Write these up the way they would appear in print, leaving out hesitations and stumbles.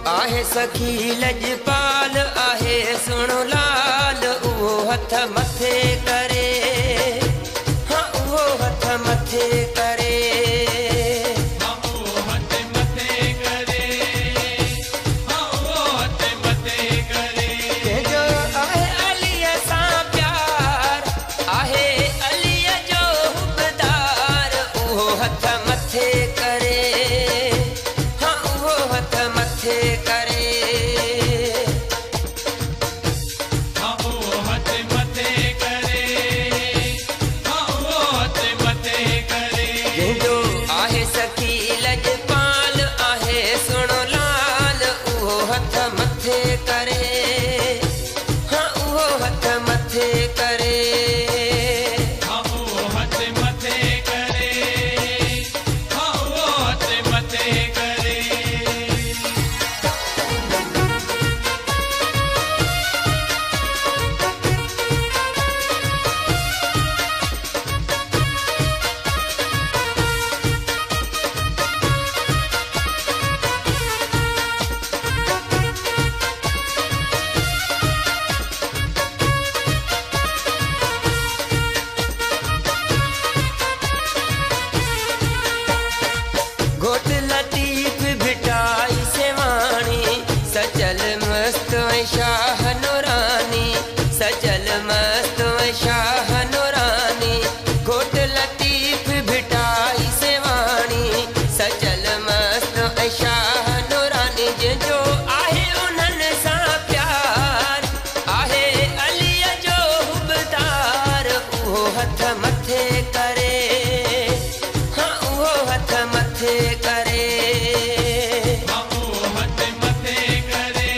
आहे सखी लजपाल आहे सुणो लाल उहो हथ मथे करे हाँ उहो हथ मथे करे हाँ उहो हथ मथे करे हाँ उहो हथ मथे करे जो आहे अलीअ सां प्यार आहे अलीअ जो हुबदार उहो हथ मथे करे हाँ उहो हथ मथे करे हाँ उहो हथ मथे करे हाँ उहो हथ मथे करे जंहिंजो आहे सखी लजपाल आहे सुणो लाल उहो हथ मथे करे हाँ उहो हथ मथे करे हाँ उहो हथ मथे करे हाँ उहो हथ मथे करे घोट लतीफ भिटाई सेवाणी सचल मस्त शाह नूरानी सचल मस्त शाह नूरानी घोट लतीफ भिटाई सेवाणी सचल मस्त शाह नूरानी जंहिंजो आहे उन्हनि सां प्यार आहे अलीअ जो हुबदार उहो हथ मथे करे हाँ उहो हथ मथे करे हाँ उहो हथ मथे करे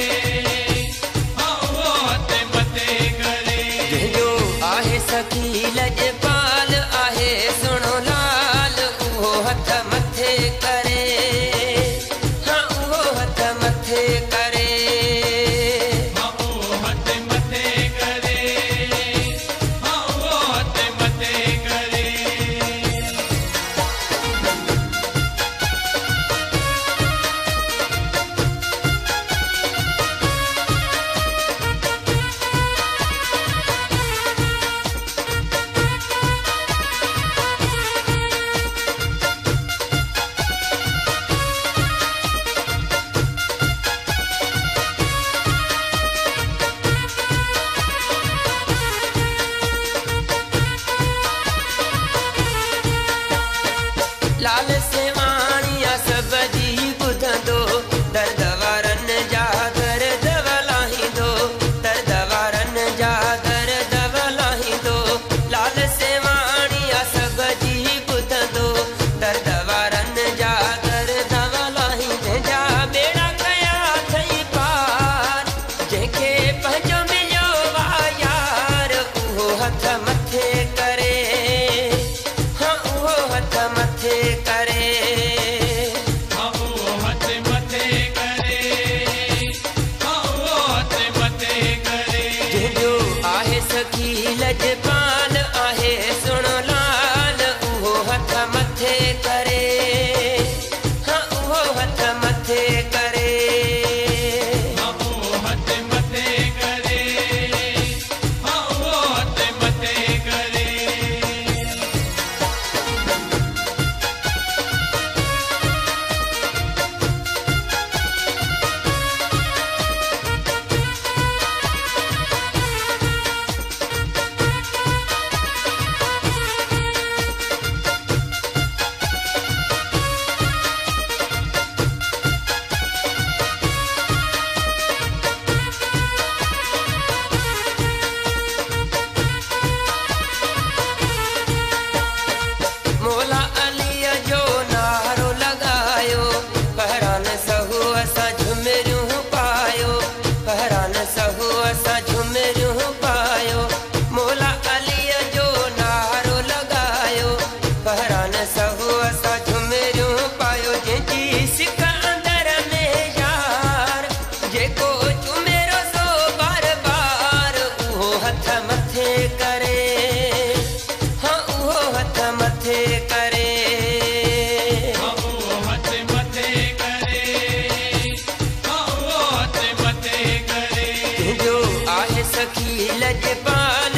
हाँ उहो हथ मथे करे जंहिंजो आहे सखी लजपाल आहे सुणो लाल उहो हथ मथे करे हाँ उहो हथ मथे करे हाँ उहो हथ मथे करे हाँ उहो हथ मथे करे लाल सेवाणिया सब जी ॿुधंदो दर्द वारनि जा दर्द वलाहींदो दर्द वारनि जा दर्द वलाहींदो लाल सेवाणिया सब जी ॿुधंदो दर्द वारनि जा दर्द वलाहींदे जा बेड़ा कया अथई पार जंहिंखे पंहिंजो मिलियो वा यार उहो हथ मथे करे हाँ उहो हथ मथे करे हाँ उहो हथ मथे करे हाँ उहो हथ मथे करे जंहिंजो आहे सखी लजपाल आहे सुणो लाल उहो हथ मथे करे हाँ उहो हथ मथे करे हाँ उहो हथ मथे करे हाँ उहो हथ मथे करे मोला अलीअ जो नारो लगायो फरहान सहू असां झुमरियूं पायो फरहान सहू असां झुमरियूं पायो मोला अलीअ जो नारो लगायो फरहान सहू असां झुमरियूं पायो जंहिंजी सिक अंदर में यार जेको चुमेरो सो बार बार उहो हथ मथे करे हाँ उहो हथ मथे करे हाँ उहो हथ मथे करे हाँ लजपाल